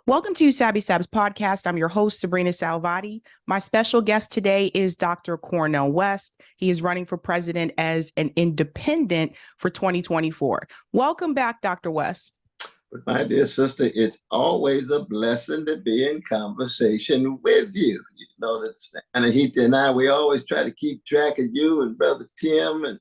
Welcome to Sabs podcast. I'm your host, sabrinasalvati. My special guest today is Dr. Cornel West. He is running for president as an independent for 2024. Welcome back, Dr. West. My dear sister, it's always a blessing to be in conversation with you. You know that Anahita and I, we always try to keep track of you and Brother Tim and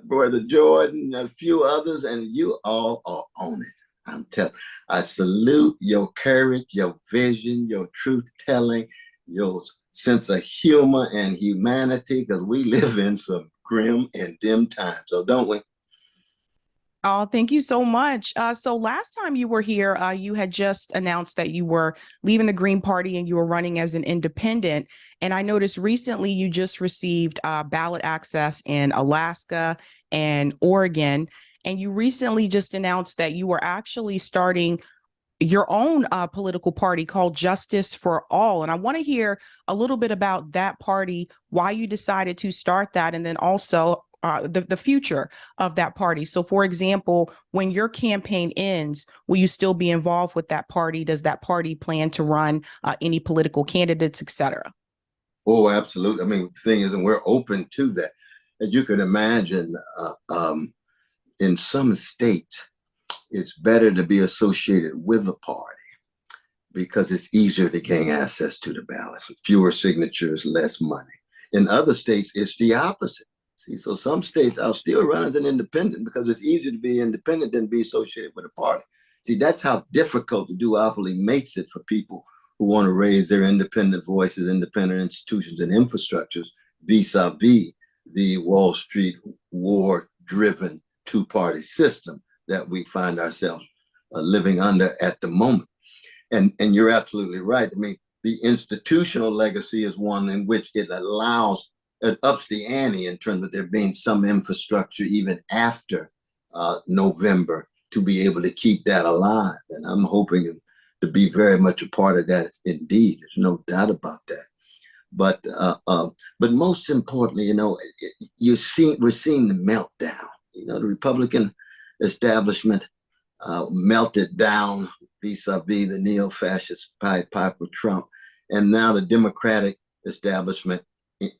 Brother Jordan and a few others, and you all are on it. I'm telling. I salute your courage, your vision, your truth-telling, your sense of humor and humanity, because we live in some grim and dim times, so don't we? Oh, thank you so much. So last time you were here, you had just announced that you were leaving the Green Party and you were running as an independent. And I noticed recently you just received ballot access in Alaska and Oregon. And you recently just announced that you were actually starting your own political party called Justice for All. And I want to hear a little bit about that party, why you decided to start that, and then also the future of that party. So, for example, when your campaign ends, will you still be involved with that party? Does that party plan to run any political candidates, et cetera? Oh, absolutely. I mean, the thing is, and we're open to that. As you can imagine, in some states, it's better to be associated with a party because it's easier to gain access to the ballot. Fewer signatures, less money. In other states, it's the opposite. See, so some states I'll still run as an independent because it's easier to be independent than be associated with a party. See, that's how difficult the duopoly makes it for people who want to raise their independent voices, independent institutions and infrastructures vis-a-vis the Wall Street war-driven two-party system that we find ourselves living under at the moment. And you're absolutely right. I mean, the institutional legacy is one in which it ups the ante in terms of there being some infrastructure even after November to be able to keep that alive. And I'm hoping to be very much a part of that indeed. There's no doubt about that. But most importantly, you know, we're seeing the meltdown. You know, the Republican establishment melted down vis-a-vis the neo-fascist Pied Piper Trump. And now the Democratic establishment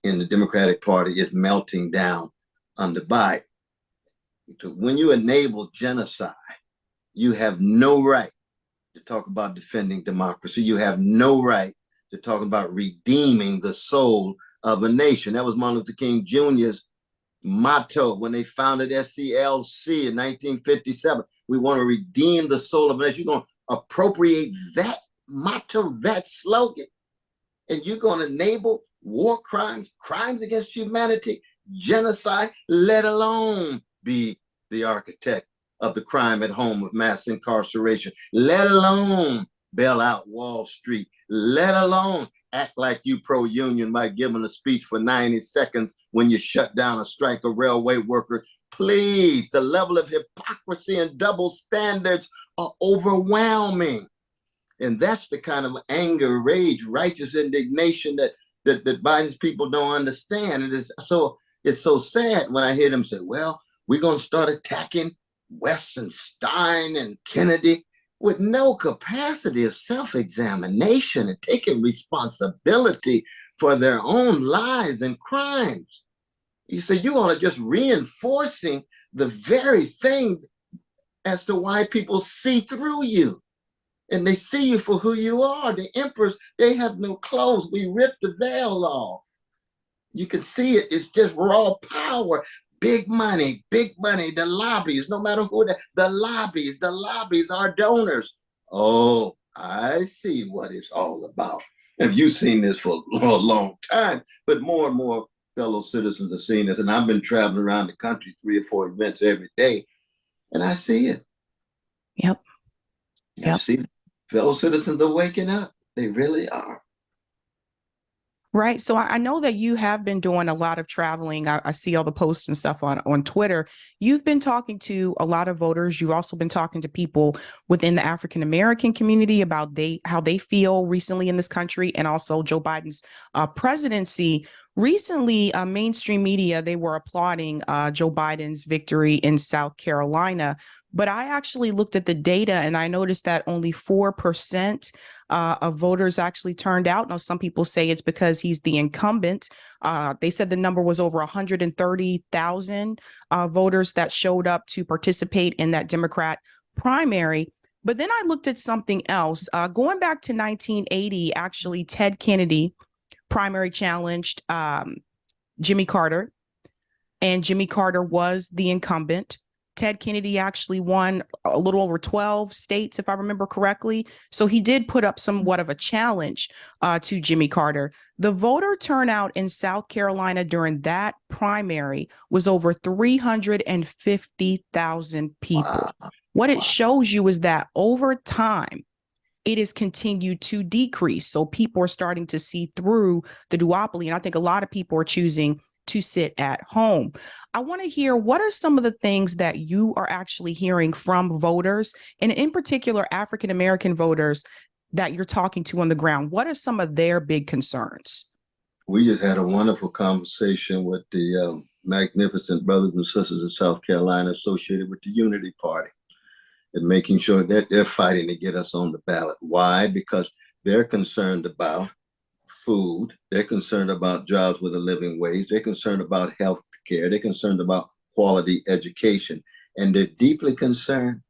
in the Democratic Party is melting down under Biden. When you enable genocide, you have no right to talk about defending democracy. You have no right to talk about redeeming the soul of a nation. That was Martin Luther King Jr.'s motto when they founded SCLC in 1957. We want to redeem the soul of a nation. You're going to appropriate that motto, that slogan, and you're going to enable war crimes, crimes against humanity, genocide, let alone be the architect of the crime at home of mass incarceration, let alone bail out Wall Street, let alone act like you pro-union by giving a speech for 90 seconds when you shut down a strike of railway workers. Please, the level of hypocrisy and double standards are overwhelming. And that's the kind of anger, rage, righteous indignation that Biden's people don't understand. It's so sad when I hear them say, well, we're going to start attacking West and Stein and Kennedy with no capacity of self-examination and taking responsibility for their own lies and crimes. You say you are just reinforcing the very thing as to why people see through you. And they see you for who you are. The emperors, they have no clothes. We rip the veil off. You can see it. It's just raw power. Big money, the lobbies, no matter who, the lobbies, our donors. Oh, I see what it's all about. And you've seen this for a long time, but more and more fellow citizens are seeing this. And I've been traveling around the country, 3 or 4 events every day, and I see it. Yep. I see fellow citizens are waking up. They really are. Right. So I know that you have been doing a lot of traveling. I see all the posts and stuff on Twitter. You've been talking to a lot of voters. You've also been talking to people within the African-American community about how they feel recently in this country and also Joe Biden's presidency. Recently, mainstream media, they were applauding Joe Biden's victory in South Carolina. But I actually looked at the data and I noticed that only 4% of voters actually turned out. Now, some people say it's because he's the incumbent. They said the number was over 130,000 voters that showed up to participate in that Democrat primary. But then I looked at something else. Going back to 1980, actually, Ted Kennedy primary challenged Jimmy Carter, and Jimmy Carter was the incumbent. Ted Kennedy actually won a little over 12 states, if I remember correctly. So he did put up somewhat of a challenge to Jimmy Carter. The voter turnout in South Carolina during that primary was over 350,000 people. Wow. What it shows you is that over time, it has continued to decrease. So people are starting to see through the duopoly. And I think a lot of people are choosing to sit at home. I want to hear, what are some of the things that you are actually hearing from voters, and in particular, African-American voters that you're talking to on the ground? What are some of their big concerns? We just had a wonderful conversation with the magnificent brothers and sisters in South Carolina associated with the Unity Party, and making sure that they're fighting to get us on the ballot. Why? Because they're concerned about food. They're concerned about jobs with a living wage. They're concerned about health care. They're concerned about quality education. And they're deeply concerned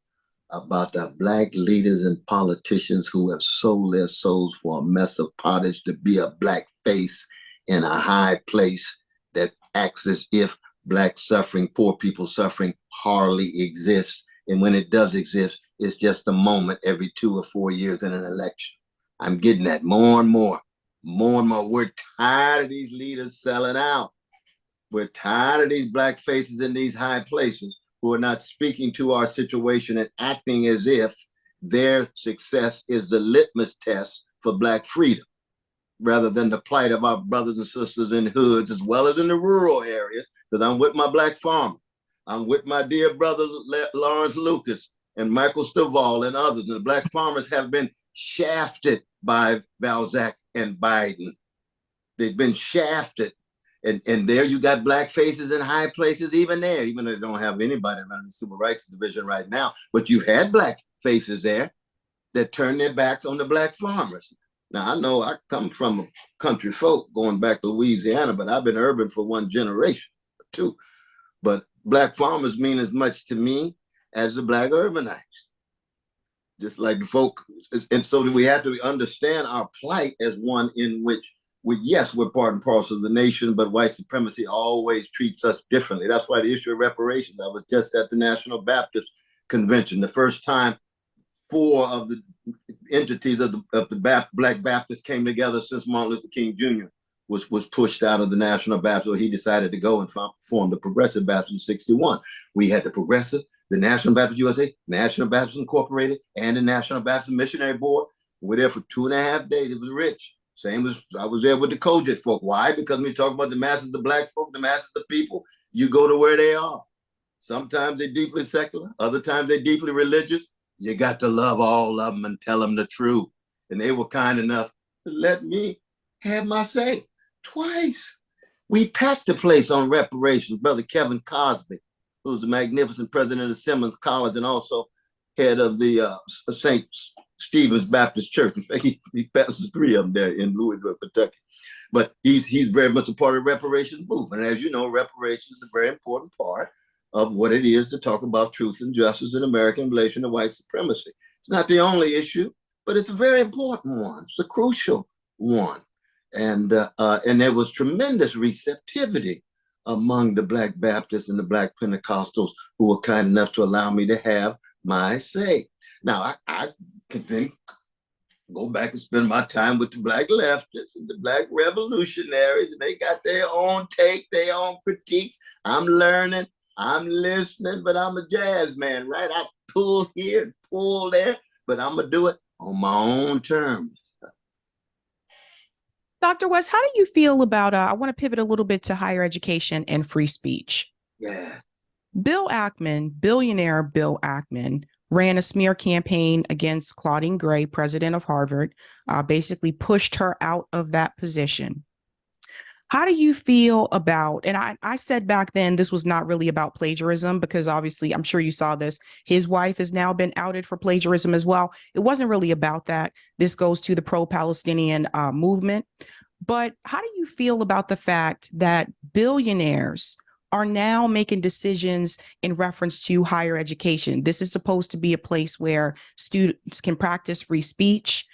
about the Black leaders and politicians who have sold their souls for a mess of pottage to be a Black face in a high place that acts as if Black suffering, poor people suffering hardly exists. And when it does exist, it's just a moment every 2 or 4 years in an election. I'm getting that more and more. More and more. We're tired of these leaders selling out. We're tired of these Black faces in these high places who are not speaking to our situation and acting as if their success is the litmus test for Black freedom, rather than the plight of our brothers and sisters in hoods as well as in the rural areas. Because I'm with my Black farmers. I'm with my dear brother Lawrence Lucas and Michael Stovall and others. And the Black farmers have been shafted by Balzac and Biden. They've been shafted. And there you got Black faces in high places, even there, even though they don't have anybody running the Civil Rights Division right now. But you've had Black faces there that turn their backs on the Black farmers. Now, I know I come from a country folk going back to Louisiana, but I've been urban for one generation or two. But Black farmers mean as much to me as the Black urbanites, just like the folk. And so we have to understand our plight as one in which, yes, we're part and parcel of the nation, but white supremacy always treats us differently. That's why the issue of reparations, I was just at the National Baptist Convention, the first time 4 of the entities of the Black Baptists came together since Martin Luther King Jr. was pushed out of the National Baptist, or he decided to go and form the Progressive Baptist in '61. We had the Progressive, the National Baptist USA, National Baptist Incorporated, and the National Baptist Missionary Board. We were there for 2.5 days. It was rich. Same as I was there with the Kojit folk. Why? Because when we talk about the masses of Black folk, the masses of people, you go to where they are. Sometimes they're deeply secular. Other times they're deeply religious. You got to love all of them and tell them the truth. And they were kind enough to let me have my say. Twice. We packed the place on reparations. Brother Kevin Cosby, who's the magnificent president of Simmons College and also head of the St. Stephen's Baptist Church. In fact, he pastors 3 of them there in Louisville, Kentucky. But he's very much a part of the reparations movement. And as you know, reparations is a very important part of what it is to talk about truth and justice in American relation to white supremacy. It's not the only issue, but it's a very important one. It's a crucial one. And there was tremendous receptivity among the Black Baptists and the Black Pentecostals who were kind enough to allow me to have my say. Now, I can then go back and spend my time with the Black leftists and the Black revolutionaries, and they got their own take, their own critiques. I'm learning, I'm listening, but I'm a jazz man, right? I pull here, pull there, but I'm going to do it on my own terms. Dr. West, how do you feel about, I want to pivot a little bit to higher education and free speech. Yeah. Bill Ackman, billionaire Bill Ackman, ran a smear campaign against Claudine Gray, president of Harvard, basically pushed her out of that position. How do you feel about, and I said back then this was not really about plagiarism, because obviously I'm sure you saw this. His wife has now been outed for plagiarism as well. It wasn't really about that. This goes to the pro-Palestinian movement. But how do you feel about the fact that billionaires are now making decisions in reference to higher education? This is supposed to be a place where students can practice free speech,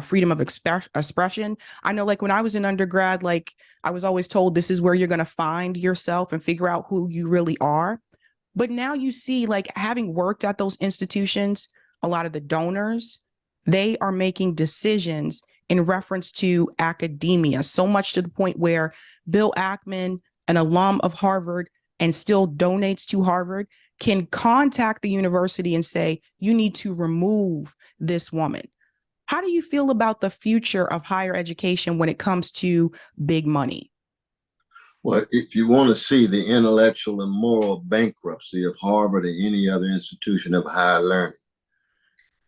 freedom of expression. I know, like when I was in undergrad, like I was always told this is where you're going to find yourself and figure out who you really are. But now you see, like having worked at those institutions, a lot of the donors, they are making decisions in reference to academia, so much to the point where Bill Ackman, an alum of Harvard and still donates to Harvard, can contact the university and say, you need to remove this woman. How do you feel about the future of higher education when it comes to big money? Well, if you want to see the intellectual and moral bankruptcy of Harvard or any other institution of higher learning,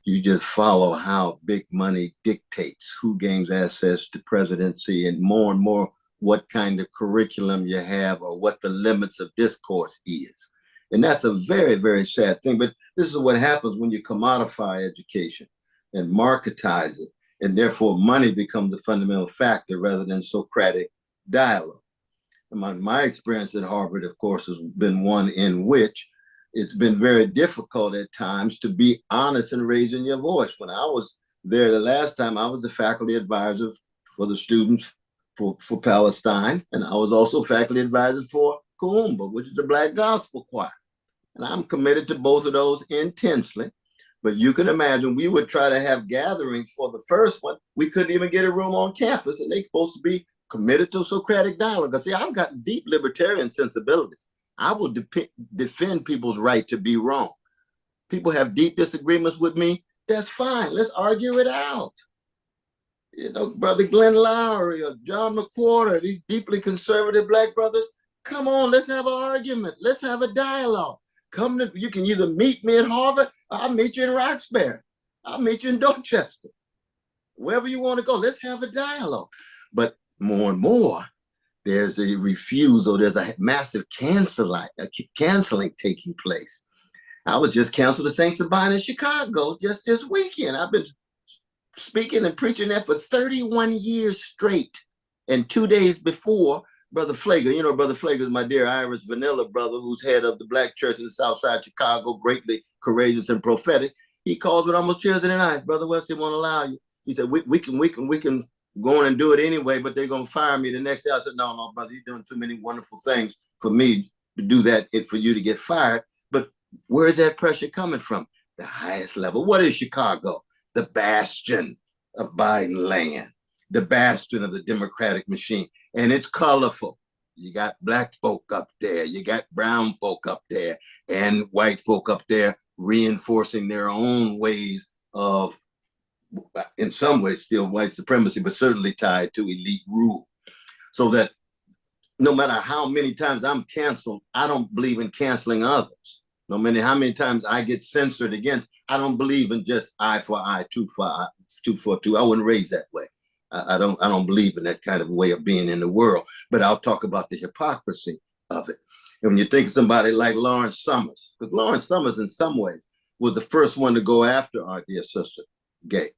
you just follow how big money dictates who gains access to presidency, and more what kind of curriculum you have or what the limits of discourse is. And that's a very, very sad thing. But this is what happens when you commodify education and marketize it. And therefore, money becomes a fundamental factor rather than Socratic dialogue. And my experience at Harvard, of course, has been one in which it's been very difficult at times to be honest in raising your voice. When I was there the last time, I was the faculty advisor for the students for Palestine. And I was also faculty advisor for Kuumba, which is the Black Gospel Choir. And I'm committed to both of those intensely. But you can imagine we would try to have gatherings for the first one. We couldn't even get a room on campus, and they're supposed to be committed to Socratic dialogue. I see, I've got deep libertarian sensibilities. I will defend people's right to be wrong. People have deep disagreements with me. That's fine. Let's argue it out. You know, Brother Glenn Lowry or John McWhorter, these deeply conservative Black brothers, come on, let's have an argument. Let's have a dialogue. You can either meet me at Harvard, or I'll meet you in Roxbury. I'll meet you in Dorchester. Wherever you want to go, let's have a dialogue. But more and more, there's a refusal. There's a massive canceling taking place. I was just canceled at St. Sabine in Chicago just this weekend. I've been speaking and preaching there for 31 years straight. And 2 days before, Brother Flager, you know, Brother Flager is my dear Irish vanilla brother who's head of the Black church in the South Side of Chicago, greatly courageous and prophetic. He calls with almost tears in the eyes. Brother Wesley won't allow you. He said, we can go in and do it anyway, but they're going to fire me the next day. I said, no, brother, you're doing too many wonderful things for me to do that, for you to get fired. But where is that pressure coming from? The highest level. What is Chicago? The bastion of Biden land, the bastion of the Democratic machine. And it's colorful. You got Black folk up there, you got brown folk up there, and white folk up there reinforcing their own ways of, in some ways, still white supremacy, but certainly tied to elite rule. So that no matter how many times I'm canceled, I don't believe in canceling others. No matter how many times I get censored against, I don't believe in just eye for eye, tooth for eye, tooth for tooth. I wouldn't raise that way. I don't believe in that kind of way of being in the world. But I'll talk about the hypocrisy of it. And when you think of somebody like Lawrence Summers, because Lawrence Summers in some way was the first one to go after our dear sister, Gay.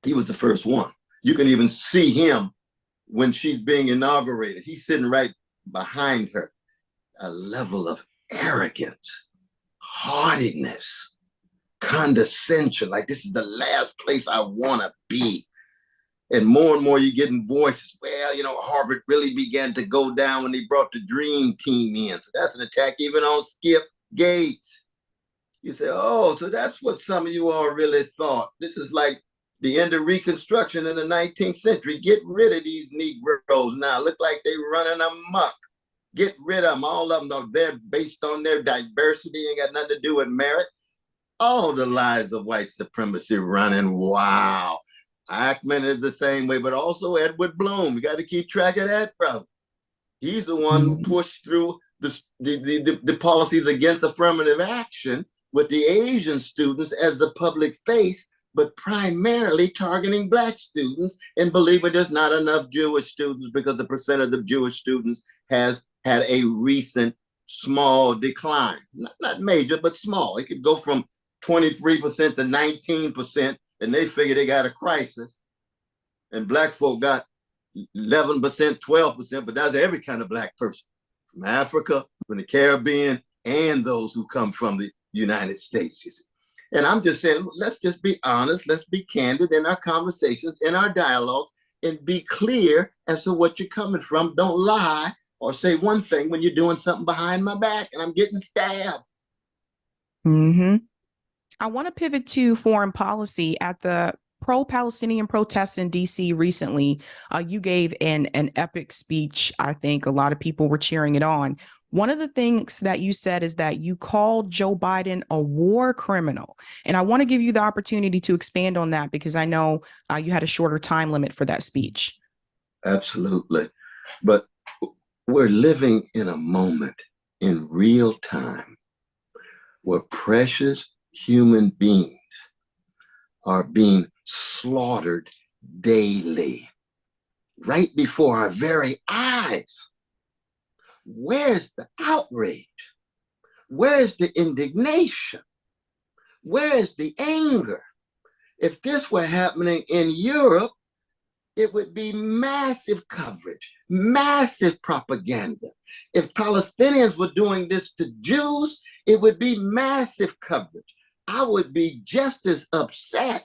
He was the first one. You can even see him when she's being inaugurated. He's sitting right behind her. A level of arrogance, haughtiness, condescension, like this is the last place I want to be. And more you're getting voices. Well, you know, Harvard really began to go down when they brought the Dream Team in. So that's an attack even on Skip Gates. You say, oh, so that's what some of you all really thought. This is like the end of Reconstruction in the 19th century. Get rid of these Negroes now. Look like they running amok. Get rid of them, all of them. Though they're based on their diversity, ain't got nothing to do with merit. All the lies of white supremacy running. Wow. Ackman is the same way, but also Edward Bloom. You got to keep track of that, brother. He's the one who pushed through the policies against affirmative action with the Asian students as the public face but primarily targeting Black students and believing there's not enough Jewish students because the percentage of Jewish students has had a recent small decline. Not major, but small. It could go from 23% to 19%, and they figure they got a crisis. And Black folk got 11%, 12%, but that's every kind of Black person from Africa, from the Caribbean, and those who come from the United States. You see. And I'm just saying, let's just be honest, let's be candid in our conversations, in our dialogues, and be clear as to what you're coming from. Don't lie or say one thing when you're doing something behind my back and I'm getting stabbed. Mm-hmm. I want to pivot to foreign policy. At the pro-Palestinian protests in DC recently, you gave an epic speech. I think a lot of people were cheering it on. One of the things that you said is that you called Joe Biden a war criminal. And I want to give you the opportunity to expand on that because I know you had a shorter time limit for that speech. Absolutely. But we're living in a moment in real time where precious human beings are being slaughtered daily, right before our very eyes. Where's the outrage? Where's the indignation? Where's the anger? If this were happening in Europe, it would be massive coverage, massive propaganda. If Palestinians were doing this to Jews, it would be massive coverage. I would be just as upset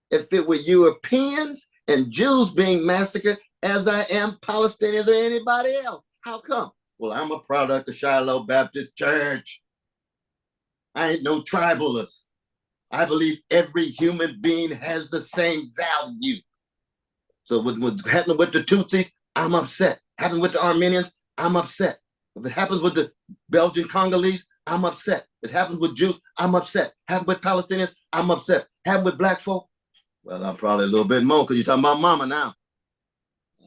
if it were Europeans and Jews being massacred as I am Palestinians or anybody else. How come? Well, I'm a product of Shiloh Baptist Church. I ain't no tribalist. I believe every human being has the same value. So what's happening with the Tutsis, I'm upset. Happening with the Armenians, I'm upset. If it happens with the Belgian Congolese, I'm upset. If it happens with Jews, I'm upset. Happen with Palestinians, I'm upset. Happen with Black folk, well, I'm probably a little bit more because you're talking about mama now.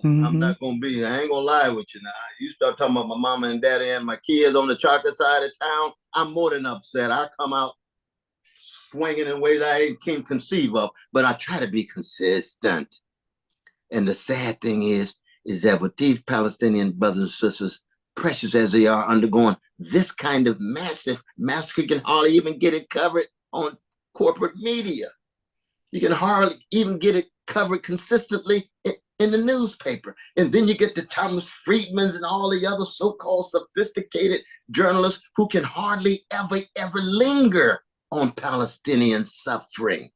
Mm-hmm. I'm not going to be, I ain't going to lie with you now. You start talking about my mama and daddy and my kids on the chocolate side of town, I'm more than upset. I come out swinging in ways I can't conceive of, but I try to be consistent. And the sad thing is that with these Palestinian brothers and sisters, precious as they are, undergoing this kind of massive massacre, you can hardly even get it covered on corporate media. You can hardly even get it covered consistently in the newspaper. And then you get the Thomas Friedmans and all the other so-called sophisticated journalists who can hardly ever linger on Palestinian suffering.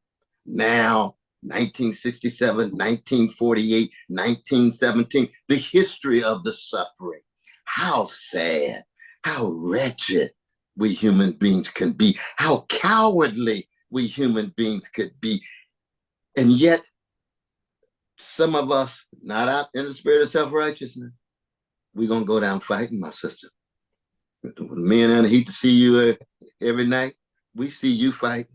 Now, 1967, 1948, 1917, the history of the suffering. How sad, how wretched we human beings can be, how cowardly we human beings could be. And yet, some of us, not out in the spirit of self-righteousness, we're going to go down fighting, my sister. Me and Anna hate to see you every night. We see you fighting.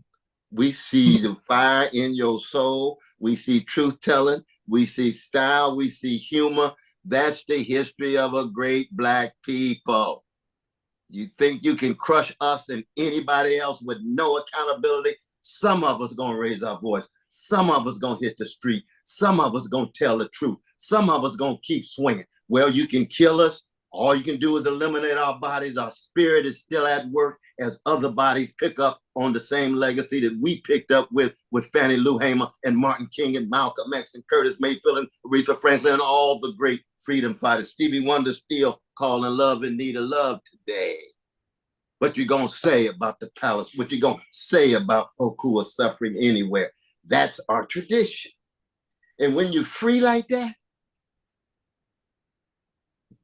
We see the fire in your soul. We see truth-telling. We see style. We see humor. That's the history of a great Black people. You think you can crush us and anybody else with no accountability? Some of us going to raise our voice. Some of us going to hit the street. Some of us going to tell the truth. Some of us going to keep swinging. Well, you can kill us. All you can do is eliminate our bodies. Our spirit is still at work as other bodies pick up on the same legacy that we picked up with Fannie Lou Hamer and Martin King and Malcolm X and Curtis Mayfield and Aretha Franklin and all the great freedom fighters. Stevie Wonder still calling love in need of love today. What you gonna say about the palace? What you gonna say about folk who are suffering anywhere? That's our tradition. And when you're free like that,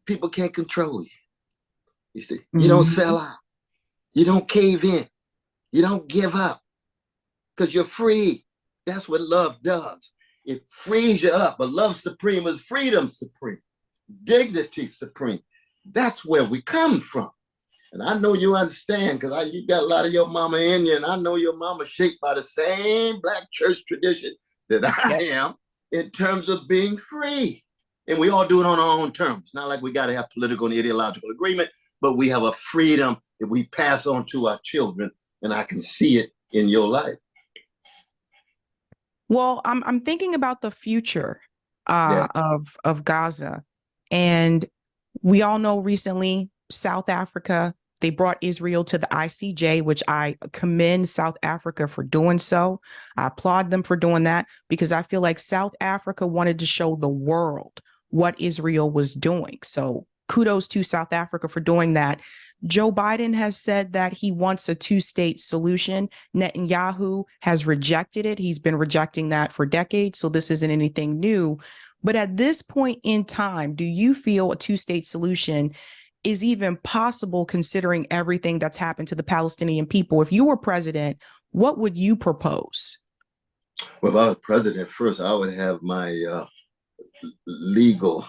people can't control you. You see, you don't sell out. You don't cave in. You don't give up because you're free. That's what love does. It frees you up. But love supreme is freedom supreme, dignity supreme. That's where we come from. And I know you understand because you got a lot of your mama in you, and I know your mama shaped by the same Black church tradition that I am in terms of being free. And we all do it on our own terms. Not like we got to have political and ideological agreement, but we have a freedom that we pass on to our children, and I can see it in your life. Well, I'm thinking about the future Yeah. of Gaza, and we all know recently South Africa, they brought Israel to the ICJ, which I commend South Africa for doing so. I applaud them for doing that because I feel like South Africa wanted to show the world what Israel was doing. So kudos to South Africa for doing that. Joe Biden has said that he wants a two-state solution. Netanyahu has rejected it. He's been rejecting that for decades, so this isn't anything new. But at this point in time, do you feel a two-state solution is even possible considering everything that's happened to the Palestinian people? If you were president, what would you propose? Well, if I was president, first I would have my legal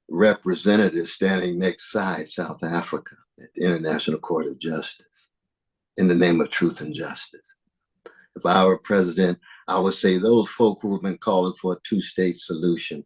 representative standing next side South Africa at the International Court of Justice in the name of truth and justice. If I were president, I would say those folk who have been calling for a two-state solution,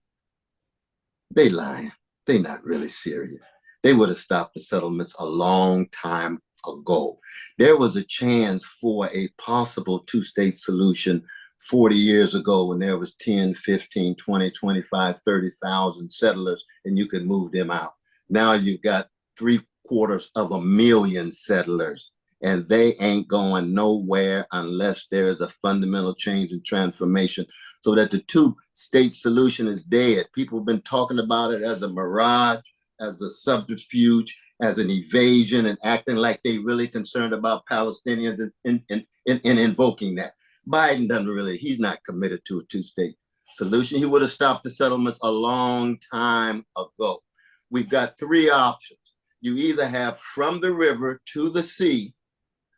they lying. They not really serious. They would have stopped the settlements a long time ago. There was a chance for a possible two-state solution 40 years ago when there was 10, 15, 20, 25, 30,000 settlers and you could move them out. Now you've got 750,000 settlers and they ain't going nowhere unless there is a fundamental change and transformation so that the two-state solution is dead. People have been talking about it as a mirage, as a subterfuge, as an evasion, and acting like they really concerned about Palestinians in invoking that. Biden doesn't really, he's not committed to a two-state solution. He would have stopped the settlements a long time ago. We've got three options. You either have from the river to the sea,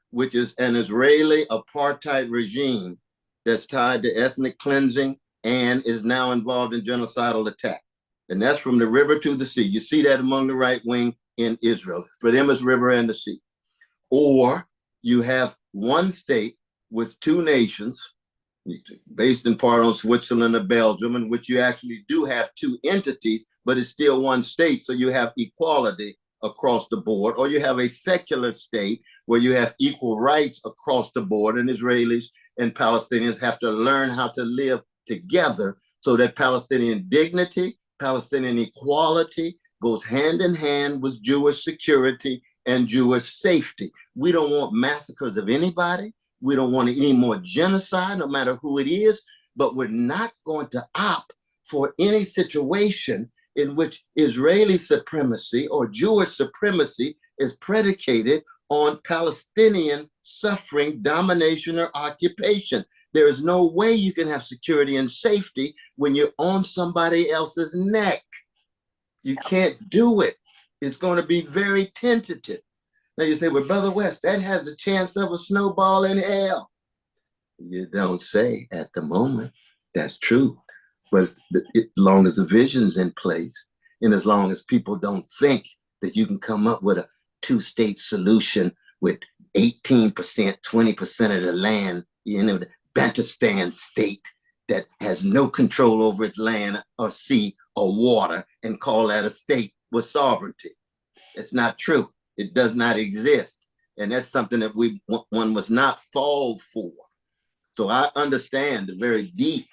which is an Israeli apartheid regime that's tied to ethnic cleansing and is now involved in genocidal attack. And that's from the river to the sea. You see that among the right wing in Israel. For them, it's river and the sea. Or you have one state with two nations, based in part on Switzerland or Belgium, in which you actually do have two entities, but it's still one state. So you have equality across the board, or you have a secular state where you have equal rights across the board, and Israelis and Palestinians have to learn how to live together so that Palestinian dignity, Palestinian equality goes hand in hand with Jewish security and Jewish safety. We don't want massacres of anybody. We don't want any more genocide, no matter who it is, but we're not going to opt for any situation in which Israeli supremacy or Jewish supremacy is predicated on Palestinian suffering, domination, or occupation. There is no way you can have security and safety when you're on somebody else's neck. You can't do it. It's going to be very tentative. Now you say, well, Brother West, that has the chance of a snowball in hell. You don't say at the moment. That's true. But as long as the vision's in place, and as long as people don't think that you can come up with a two-state solution with 18%, 20% of the land, the Bantustan state that has no control over its land or sea or water, and call that a state with sovereignty. It's not true. It does not exist. And that's something that one must not fall for. So I understand the very deep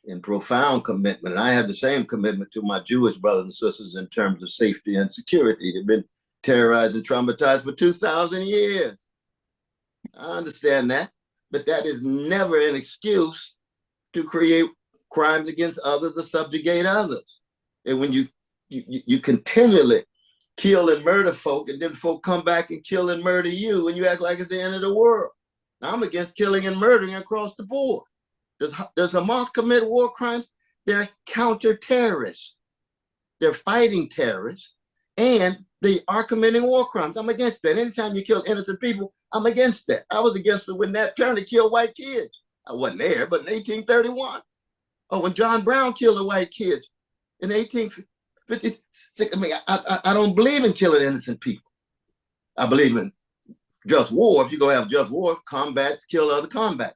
and profound commitment. And I have the same commitment to my Jewish brothers and sisters in terms of safety and security. They've been terrorized and traumatized for 2,000 years. I understand that, but that is never an excuse to create crimes against others or subjugate others. And when you continually kill and murder folk, and then folk come back and kill and murder you, and you act like it's the end of the world. Now, I'm against killing and murdering across the board. Does Hamas commit war crimes? They're counter-terrorists. They're fighting terrorists, and they are committing war crimes. I'm against that. Anytime you kill innocent people, I'm against that. I was against it when Nat Turner killed white kids. I wasn't there, but in 1831. Oh, when John Brown killed the white kids in 1856. I mean, I don't believe in killing innocent people. I believe in just war. If you're going to have just war, combats kill other combats,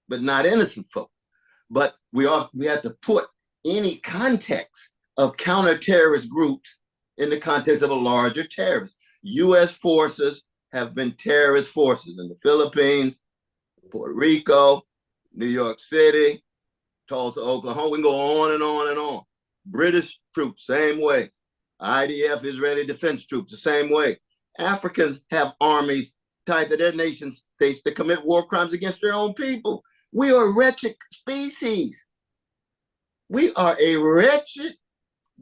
but not innocent folk. But we have to put any context of counter-terrorist groups in the context of a larger terrorist. U.S. forces have been terrorist forces in the Philippines, Puerto Rico, New York City, Tulsa, Oklahoma. We can go on and on and on. British troops, same way. IDF, Israeli Defense Troops, the same way. Africans have armies tied to their nation states to commit war crimes against their own people. We are a wretched species. We are a wretched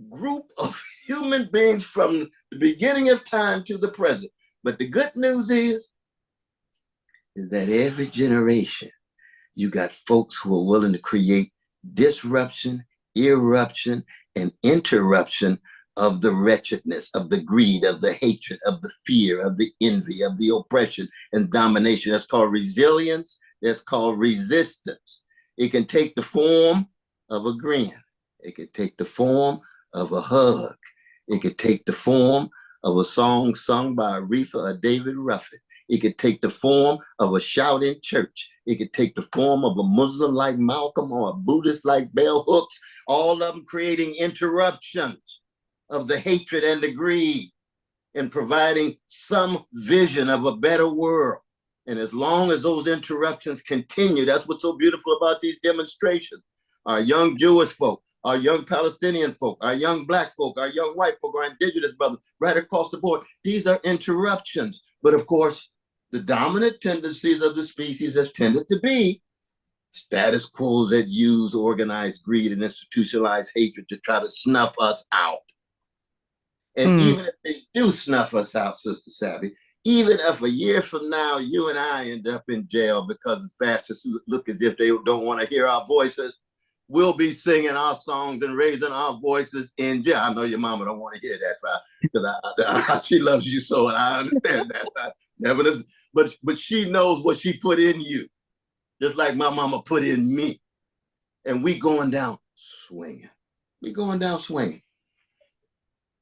group of human beings from the beginning of time to the present. But the good news is that every generation, you got folks who are willing to create disruption, eruption, and interruption of the wretchedness, of the greed, of the hatred, of the fear, of the envy, of the oppression and domination. That's called resilience. That's called resistance. It can take the form of a grin. It can take the form of a hug. It could take the form of a song sung by Aretha or David Ruffin. It could take the form of a shout in church. It could take the form of a Muslim like Malcolm or a Buddhist like Bell Hooks, all of them creating interruptions of the hatred and the greed and providing some vision of a better world. And as long as those interruptions continue, that's what's so beautiful about these demonstrations. Our young Jewish folk, our young Palestinian folk, our young Black folk, our young white folk, our indigenous brothers, right across the board. These are interruptions. But of course, the dominant tendencies of the species has tended to be status quos that use organized greed and institutionalized hatred to try to snuff us out. And even if they do snuff us out, Sister Sabby, even if a year from now you and I end up in jail because the fascists look as if they don't want to hear our voices, we'll be singing our songs and raising our voices in jail. I know your mama don't want to hear that because she loves you so, and I understand that. But she knows what she put in you, just like my mama put in me. And we going down swinging. We going down swinging.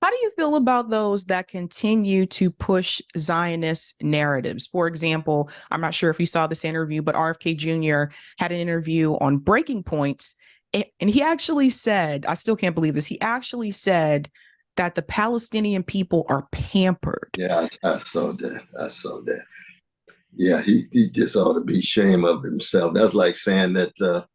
How do you feel about those that continue to push Zionist narratives? For example, I'm not sure if you saw this interview, but RFK Jr. had an interview on Breaking Points. And he actually said, I still can't believe this, he actually said that the Palestinian people are pampered. Yeah, I saw that. I saw that. Yeah, he just ought to be ashamed of himself. That's like saying that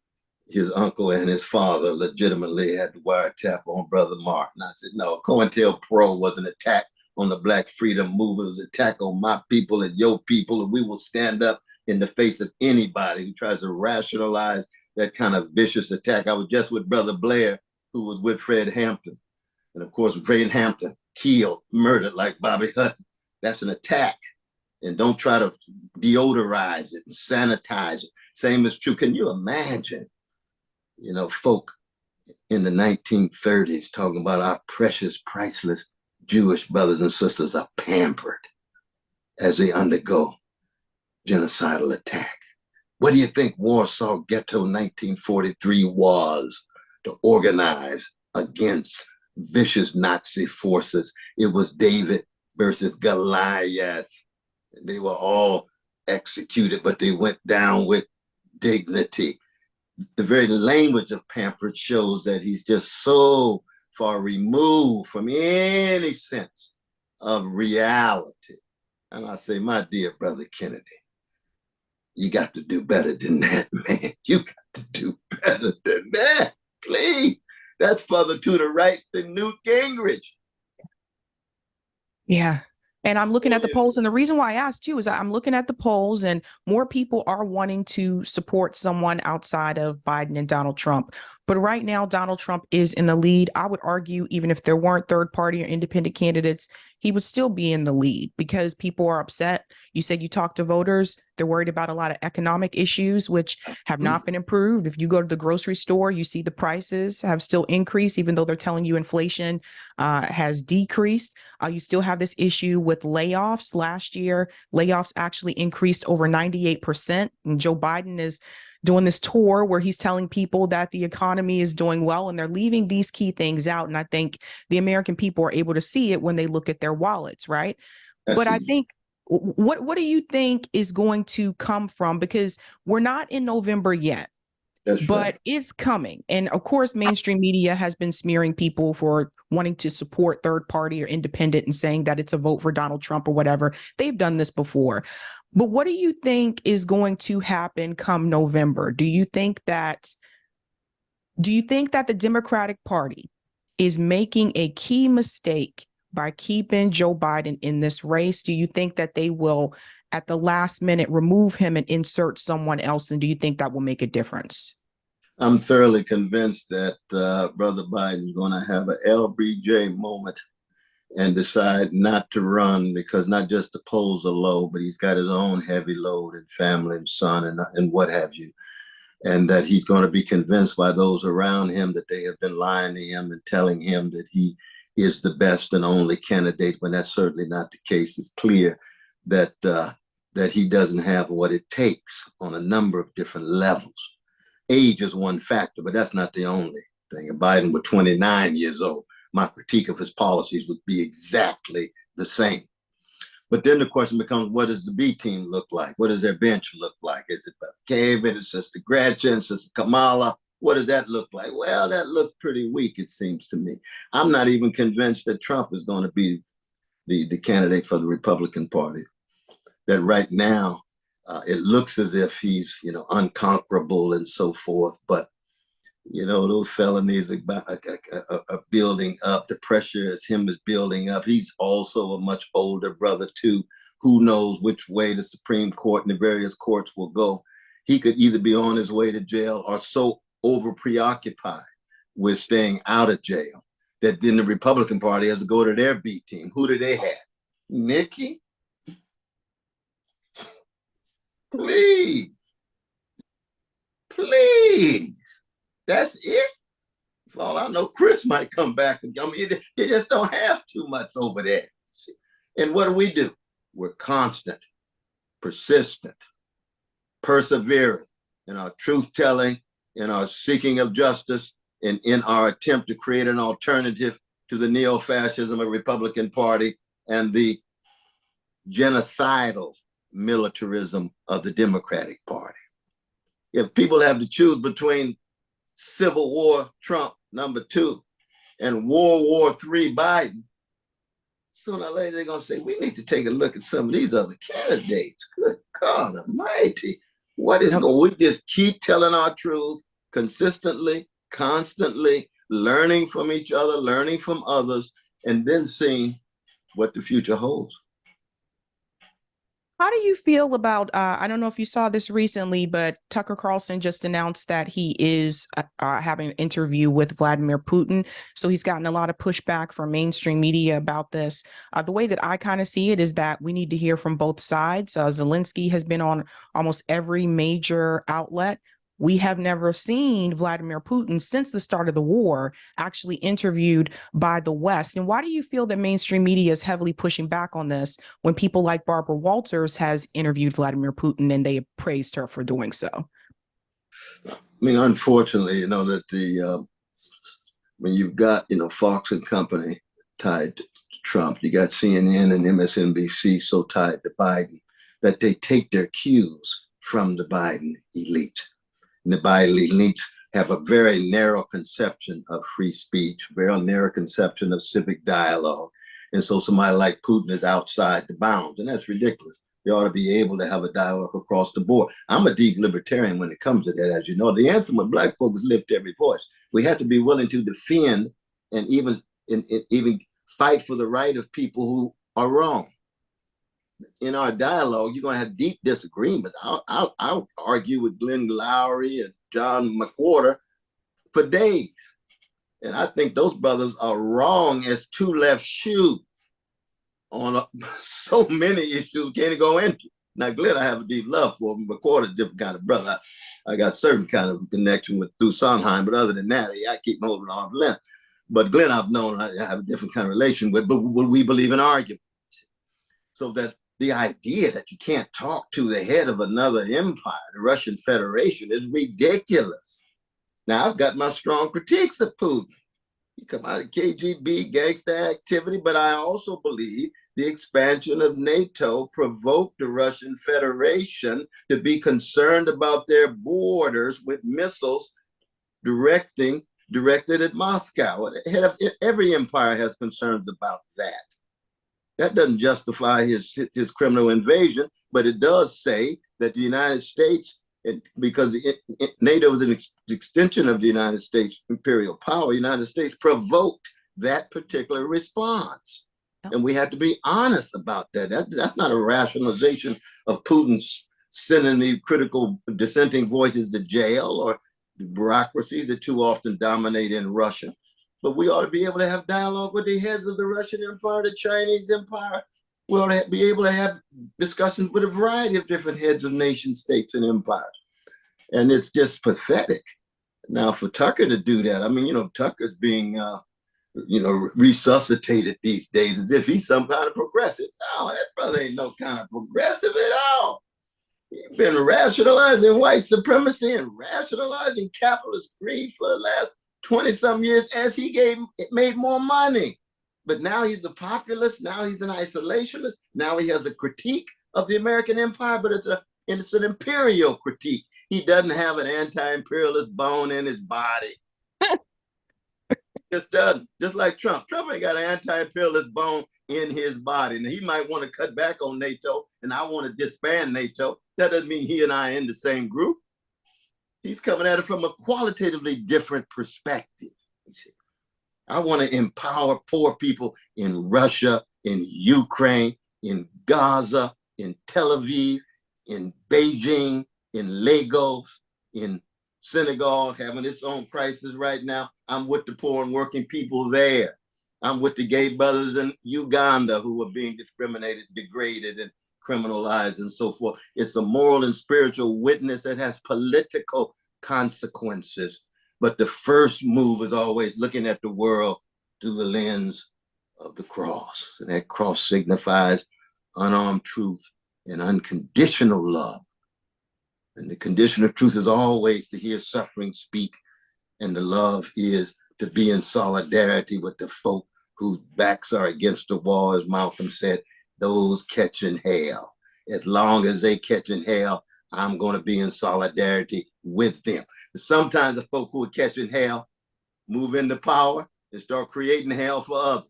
his uncle and his father legitimately had the wiretap on Brother Martin. I said, no, COINTELPRO was an attack on the Black freedom movement. It was an attack on my people and your people, and we will stand up in the face of anybody who tries to rationalize that kind of vicious attack. I was just with Brother Blair, who was with Fred Hampton. And of course, Fred Hampton killed, murdered like Bobby Hutton. That's an attack. And don't try to deodorize it and sanitize it. Same is true. Can you imagine, folk in the 1930s talking about our precious, priceless Jewish brothers and sisters are pampered as they undergo genocidal attack? What do you think Warsaw Ghetto 1943 was to organize against vicious Nazi forces? It was David versus Goliath. They were all executed, but they went down with dignity. The very language of pampered shows that he's just so far removed from any sense of reality. And I say, my dear brother Kennedy, you got to do better than that, man. You got to do better than that, please. That's further to the right than Newt Gingrich. Yeah. And I'm looking at the polls. And the reason why I asked too is I'm looking at the polls and more people are wanting to support someone outside of Biden and Donald Trump. But right now, Donald Trump is in the lead. I would argue, even if there weren't third party or independent candidates, he would still be in the lead because people are upset. You said you talked to voters. They're worried about a lot of economic issues, which have not been improved. If you go to the grocery store, you see the prices have still increased, even though they're telling you inflation has decreased. You still have this issue with layoffs. Last year, layoffs actually increased over 98%. And Joe Biden is doing this tour where he's telling people that the economy is doing well, and they're leaving these key things out. And I think the American people are able to see it when they look at their wallets, right? But I think, what do you think is going to come from? Because we're not in November yet. But right, it's coming. And of course, mainstream media has been smearing people for wanting to support third party or independent and saying that it's a vote for Donald Trump or whatever. They've done this before. But what do you think is going to happen come November? Do you think that Do you think that the Democratic Party is making a key mistake by keeping Joe Biden in this race? Do you think that they will, at the last minute, remove him and insert someone else? And do you think that will make a difference? I'm thoroughly convinced that Brother Biden is going to have an LBJ moment and decide not to run because not just the polls are low, but he's got his own heavy load and family and son and what have you. And that he's going to be convinced by those around him that they have been lying to him and telling him that he is the best and only candidate, when that's certainly not the case. It's clear that that he doesn't have what it takes on a number of different levels. Age is one factor, but that's not the only thing. If Biden were 29 years old, my critique of his policies would be exactly the same. But then the question becomes, what does the B team look like? What does their bench look like? Is it Beth Kagan, it's Sister Gretchen, Sister Kamala? What does that look like? Well, that looks pretty weak, it seems to me. I'm not even convinced that Trump is going to be the candidate for the Republican Party. That right now, it looks as if he's, unconquerable and so forth. But, those felonies are building up. The pressure is building up. He's also a much older brother, too. Who knows which way the Supreme Court and the various courts will go. He could either be on his way to jail or so over preoccupied with staying out of jail that then the Republican Party has to go to their B team. Who do they have? Nikki? Please. That's it. For all I know, Chris might come back. You just don't have too much over there. And what do? We're constant, persistent, persevering in our truth-telling, in our seeking of justice, and in our attempt to create an alternative to the neo-fascism of the Republican Party and the genocidal militarism of the Democratic Party. If people have to choose between Civil War Trump, #2, and World War III Biden, sooner or later they're going to say, we need to take a look at some of these other candidates. Good God Almighty. What is going? We just keep telling our truth consistently, constantly, learning from each other, learning from others, and then seeing what the future holds. How do you feel about, I don't know if you saw this recently, but Tucker Carlson just announced that he is having an interview with Vladimir Putin. So he's gotten a lot of pushback from mainstream media about this. The way that I kind of see it is that we need to hear from both sides. Zelensky has been on almost every major outlet. We have never seen Vladimir Putin since the start of the war actually interviewed by the West. And why do you feel that mainstream media is heavily pushing back on this when people like Barbara Walters has interviewed Vladimir Putin and they praised her for doing so? I mean, unfortunately, that when you've got, Fox and Company tied to Trump, you got CNN and MSNBC so tied to Biden that they take their cues from the Biden elite. And the Biden elites have a very narrow conception of free speech, very narrow conception of civic dialogue. And so somebody like Putin is outside the bounds, and that's ridiculous. They ought to be able to have a dialogue across the board. I'm a deep libertarian when it comes to that, as you know. The anthem of Black folk is lift every voice. We have to be willing to defend and even fight for the right of people who are wrong. In our dialogue, you're going to have deep disagreements. I'll argue with Glenn Lowry and John McWhorter for days. And I think those brothers are wrong as two left shoes on so many issues can't go into. Now, Glenn, I have a deep love for him. McWhorter's a different kind of brother. I got a certain kind of connection with through Sondheim, but other than that, I keep holding arm's length. But Glenn, I've known, I have a different kind of relation with, but we believe in argument. So that the idea that you can't talk to the head of another empire, the Russian Federation, is ridiculous. Now, I've got my strong critiques of Putin. You come out of KGB gangster activity, but I also believe the expansion of NATO provoked the Russian Federation to be concerned about their borders with missiles directed at Moscow. Every empire has concerns about that. That doesn't justify his criminal invasion, but it does say that the United States because NATO is an extension of the United States imperial power. The United States provoked that particular response. And we have to be honest about that. That's not a rationalization of Putin's sending the critical dissenting voices to jail or the bureaucracies that too often dominate in Russia. But we ought to be able to have dialogue with the heads of the Russian Empire, the Chinese Empire. We ought to be able to have discussions with a variety of different heads of nation states and empires. And it's just pathetic. Now, for Tucker to do that, I mean, Tucker's being, resuscitated these days as if he's some kind of progressive. No, that brother ain't no kind of progressive at all. He's been rationalizing white supremacy and rationalizing capitalist greed for the last 20-some years as it made more money. But now he's a populist. Now he's an isolationist. Now he has a critique of the American empire, but it's an imperial critique. He doesn't have an anti-imperialist bone in his body. Just doesn't. Just like Trump. Trump ain't got an anti-imperialist bone in his body. Now, he might want to cut back on NATO, and I want to disband NATO. That doesn't mean he and I are in the same group. He's coming at it from a qualitatively different perspective. I want to empower poor people in Russia, in Ukraine, in Gaza, in Tel Aviv, in Beijing, in Lagos, in Senegal, having its own crisis right now. I'm with the poor and working people there. I'm with the gay brothers in Uganda who are being discriminated, degraded, and criminalized and so forth. It's a moral and spiritual witness that has political consequences. But the first move is always looking at the world through the lens of the cross. And that cross signifies unarmed truth and unconditional love. And the condition of truth is always to hear suffering speak. And the love is to be in solidarity with the folk whose backs are against the wall, as Malcolm said, those catching hell. As long as they catching hell, I'm going to be in solidarity with them. Sometimes the folk who are catching hell move into power and start creating hell for others.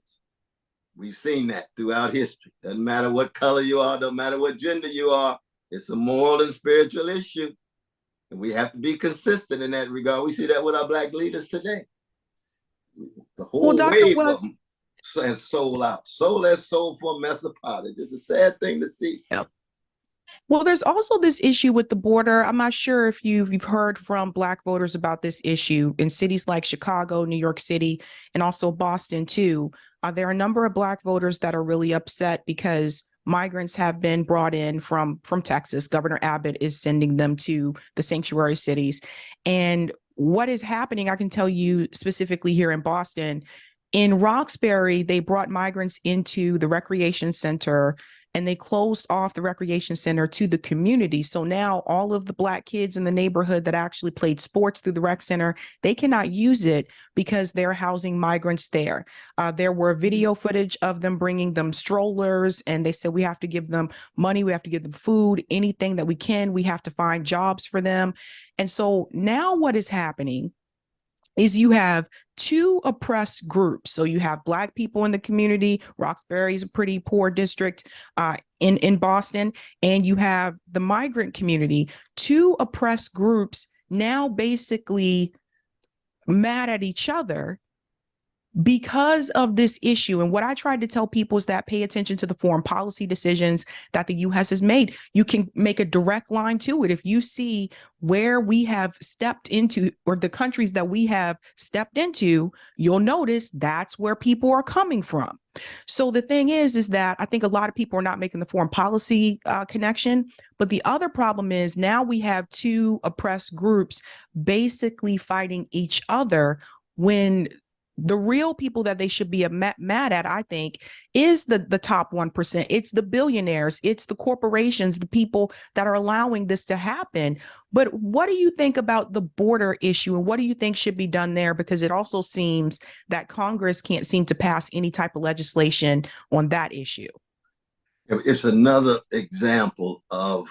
We've seen that throughout history. Doesn't matter what color you are, doesn't matter what gender you are. It's a moral and spiritual issue. And we have to be consistent in that regard. We see that with our Black leaders today. The whole wave of them has sold out. Sold that soul for a mess of pot. It's just a sad thing to see. Yep. Well, there's also this issue with the border. I'm not sure if you've heard from Black voters about this issue in cities like Chicago, New York City, and also Boston, too. There are a number of Black voters that are really upset because migrants have been brought in from Texas. Governor Abbott is sending them to the sanctuary cities. And what is happening, I can tell you specifically here in Boston, in Roxbury, they brought migrants into the recreation center and they closed off the recreation center to the community. So now all of the Black kids in the neighborhood that actually played sports through the rec center, they cannot use it because they're housing migrants there. There were video footage of them bringing them strollers, and they said, we have to give them money, we have to give them food, anything that we can, we have to find jobs for them. And so now what is happening is you have two oppressed groups. So you have Black people in the community. Roxbury is a pretty poor district in Boston. And you have the migrant community, two oppressed groups now basically mad at each other because of this issue. And what I tried to tell people is that pay attention to the foreign policy decisions that the U.S. has made. You can make a direct line to it. If you see where we have stepped into, or the countries that we have stepped into, you'll notice that's where people are coming from. So the thing is that I think a lot of people are not making the foreign policy connection. But the other problem is now we have two oppressed groups basically fighting each other when the real people that they should be mad at, I think, is the top 1%. It's the billionaires, it's the corporations, the people that are allowing this to happen. But what do you think about the border issue, and what do you think should be done there? Because it also seems that Congress can't seem to pass any type of legislation on that issue. It's another example of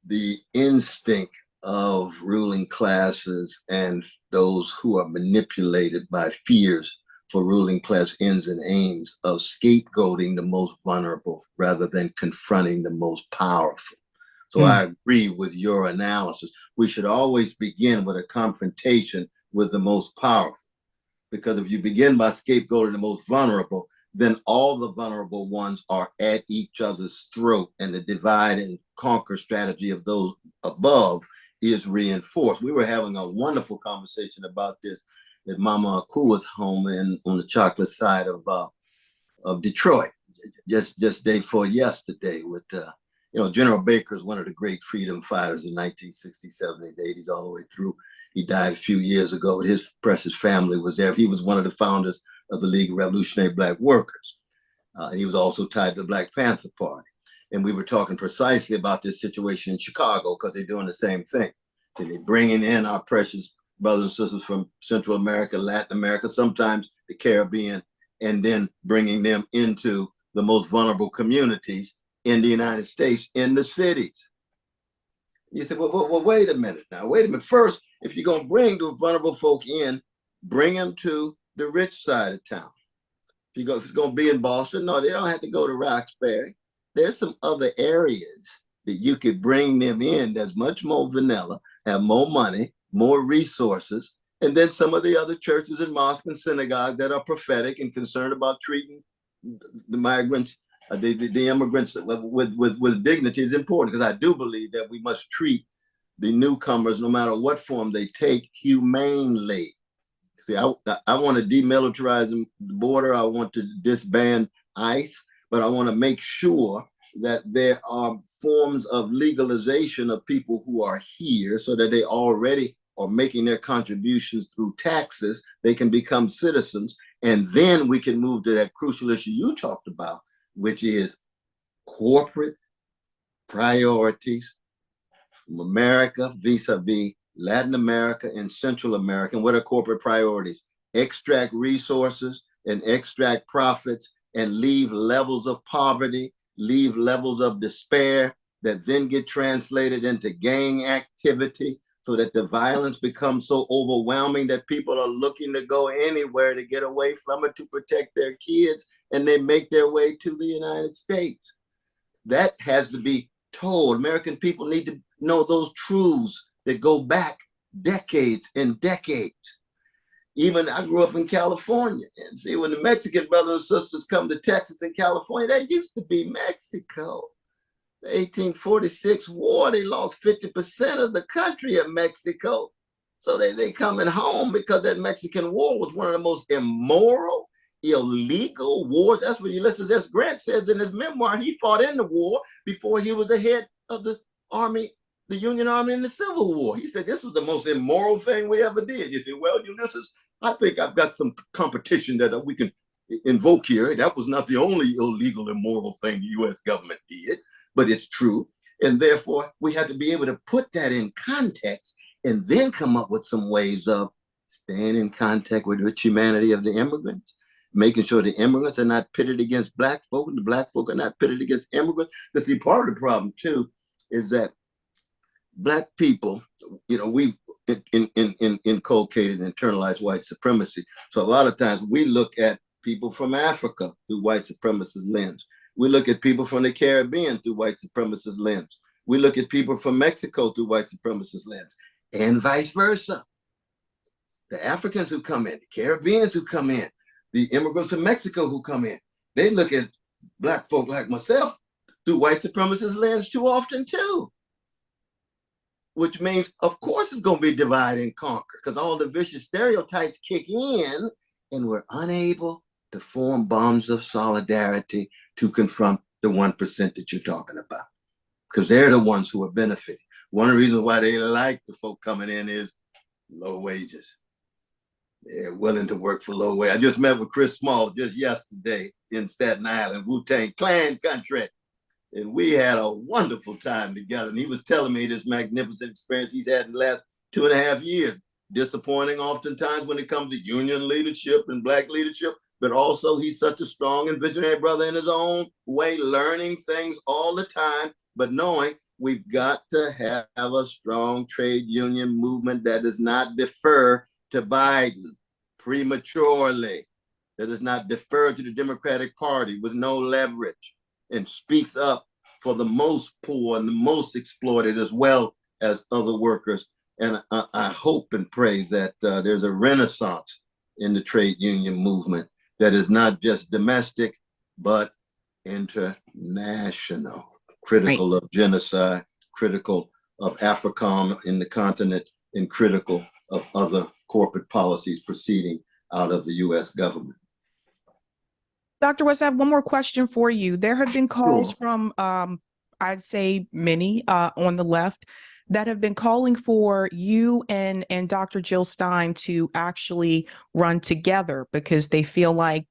the instinct of ruling classes and those who are manipulated by fears for ruling class ends and aims of scapegoating the most vulnerable rather than confronting the most powerful. So I agree with your analysis. We should always begin with a confrontation with the most powerful, because if you begin by scapegoating the most vulnerable, then all the vulnerable ones are at each other's throat, and the divide and conquer strategy of those above is reinforced. We were having a wonderful conversation about this at Mama Akua's home on the chocolate side of Detroit, just day before yesterday. With General Baker is one of the great freedom fighters in 1960s, 70s, 80s, all the way through. He died a few years ago. His precious family was there. He was one of the founders of the League of Revolutionary Black Workers. He was also tied to the Black Panther Party. And we were talking precisely about this situation in Chicago, because they're doing the same thing. So they're bringing in our precious brothers and sisters from Central America, Latin America, sometimes the Caribbean, and then bringing them into the most vulnerable communities in the United States, in the cities. You say, well, wait a minute now. Wait a minute. First, if you're going to bring the vulnerable folk in, bring them to the rich side of town. If it's going to be in Boston, no, they don't have to go to Roxbury. There's some other areas that you could bring them in that's much more vanilla, have more money, more resources, and then some of the other churches and mosques and synagogues that are prophetic and concerned about treating the migrants, the immigrants with dignity is important, because I do believe that we must treat the newcomers, no matter what form they take, humanely. See, I want to demilitarize the border. I want to disband ICE, but I want to make sure that there are forms of legalization of people who are here, so that they already are making their contributions through taxes. They can become citizens. And then we can move to that crucial issue you talked about, which is corporate priorities from America vis-a-vis Latin America and Central America. And what are corporate priorities? Extract resources and extract profits and leave levels of poverty, leave levels of despair that then get translated into gang activity, so that the violence becomes so overwhelming that people are looking to go anywhere to get away from it, to protect their kids, and they make their way to the United States. That has to be told. American people need to know those truths that go back decades and decades. Even I grew up in California, and see, when the Mexican brothers and sisters come to Texas and California, that used to be Mexico. The 1846 war, they lost 50% of the country of Mexico. So they coming home because that Mexican war was one of the most immoral, illegal wars. That's what Ulysses S. Grant says in his memoir. He fought in the war before he was the head of the army, the Union Army in the Civil War. He said this was the most immoral thing we ever did. You say, well, Ulysses, I think I've got some competition that we can invoke here. That was not the only illegal, immoral thing the U.S. government did, but it's true. And therefore, we have to be able to put that in context and then come up with some ways of staying in contact with the humanity of the immigrants, making sure the immigrants are not pitted against Black folk, and the Black folk are not pitted against immigrants. Because see, part of the problem too is that Black people, we inculcated and internalized white supremacy. So a lot of times we look at people from Africa through white supremacist lens. We look at people from the Caribbean through white supremacist lens. We look at people from Mexico through white supremacist lens, and vice versa. The Africans who come in, the Caribbeans who come in, the immigrants from Mexico who come in, they look at Black folk like myself through white supremacist lens too often too. Which means, of course, it's going to be divide and conquer, because all the vicious stereotypes kick in and we're unable to form bonds of solidarity to confront the 1% that you're talking about, because they're the ones who are benefiting. One of the reasons why they like the folk coming in is low wages. They're willing to work for low wage. I just met with Chris Small just yesterday in Staten Island, Wu-Tang Clan country. And we had a wonderful time together. And he was telling me this magnificent experience he's had in the last 2.5 years. Disappointing oftentimes when it comes to union leadership and Black leadership, but also he's such a strong and visionary brother in his own way, learning things all the time, but knowing we've got to have a strong trade union movement that does not defer to Biden prematurely, that does not defer to the Democratic Party with no leverage, and speaks up for the most poor and the most exploited, as well as other workers. And I hope and pray that there's a renaissance in the trade union movement that is not just domestic, but international, critical of genocide, critical of AFRICOM in the continent, and critical of other corporate policies proceeding out of the U.S. government. Dr. West, I have one more question for you. There have been calls from, I'd say many on the left that have been calling for you and Dr. Jill Stein to actually run together because they feel like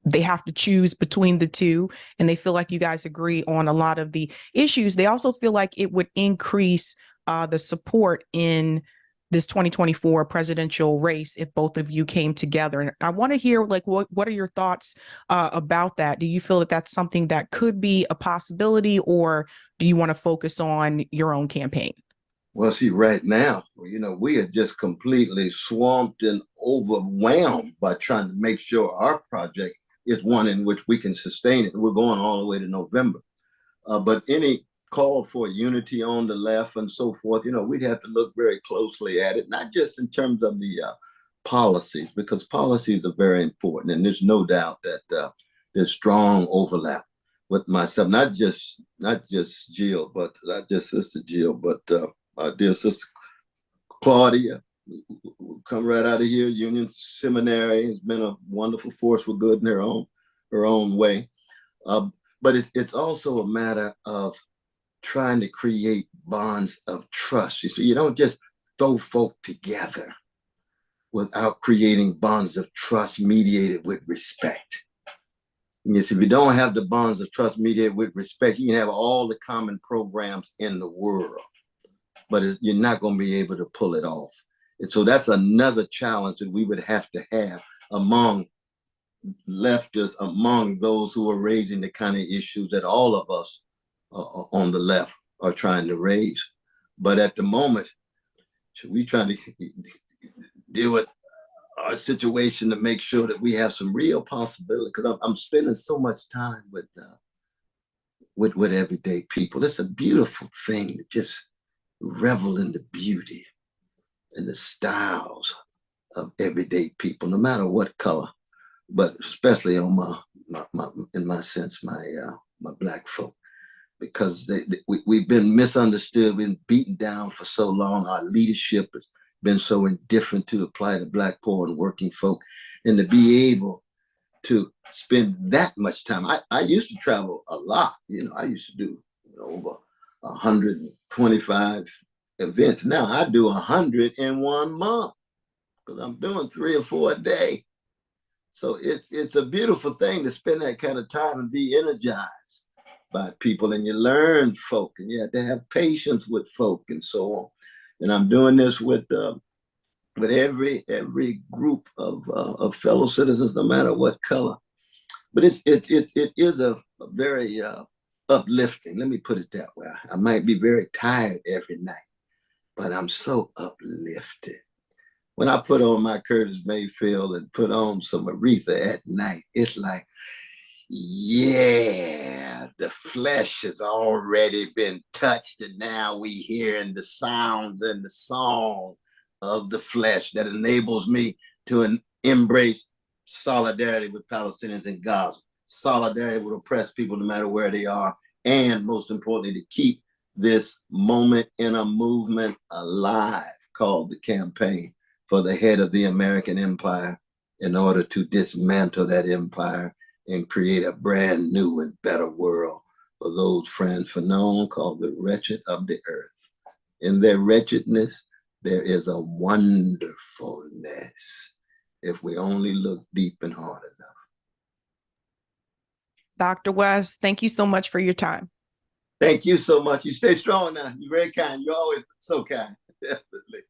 they have to choose between the two, and they feel like you guys agree on a lot of the issues. They also feel like it would increase the support in this 2024 presidential race if both of you came together. And I want to hear, like, what are your thoughts about that? Do you feel that that's something that could be a possibility, or do you want to focus on your own campaign? Well, see, right now, we are just completely swamped and overwhelmed by trying to make sure our project is one in which we can sustain it. We're going all the way to November. But any call for unity on the left and so forth, we'd have to look very closely at it, not just in terms of the policies, because policies are very important. And there's no doubt that there's strong overlap with myself, not just Jill, but not just Sister Jill, but dear Sister Claudia, who come right out of here, Union Seminary, has been a wonderful force for good in her own way. But it's also a matter of trying to create bonds of trust. You see, you don't just throw folk together without creating bonds of trust mediated with respect. Yes, if you don't have the bonds of trust mediated with respect, you can have all the common programs in the world, but you're not going to be able to pull it off. And so that's another challenge that we would have to have among leftists, among those who are raising the kind of issues that all of us on the left are trying to raise. But at the moment, we trying to deal with our situation to make sure that we have some real possibility, because I'm spending so much time with everyday people. It's a beautiful thing to just revel in the beauty and the styles of everyday people, no matter what color, but especially on my Black folk, because we've been misunderstood, been beaten down for so long. Our leadership has been so indifferent to the plight of Black, poor, and working folk, and to be able to spend that much time. I used to travel a lot. I used to do over 125 events. Now I do 100 in 1 month because I'm doing 3 or 4 a day. So it's a beautiful thing to spend that kind of time and be energized by people, and you learn folk, and you have to have patience with folk and so on. And I'm doing this with every group of fellow citizens, no matter what color. But it is a very uplifting. Let me put it that way. I might be very tired every night, but I'm so uplifted. When I put on my Curtis Mayfield and put on some Aretha at night, it's like, yeah, the flesh has already been touched, and now we hearing the sounds and the song of the flesh that enables me to embrace solidarity with Palestinians in Gaza, solidarity with oppressed people no matter where they are, and most importantly, to keep this moment in a movement alive called the Campaign for the Head of the American Empire, in order to dismantle that empire and create a brand new and better world for those friends for known called the wretched of the earth. In their wretchedness, there is a wonderfulness if we only look deep and hard enough. Dr. West, thank you so much for your time. Thank you so much. You stay strong now. You're very kind. You're always so kind. Definitely.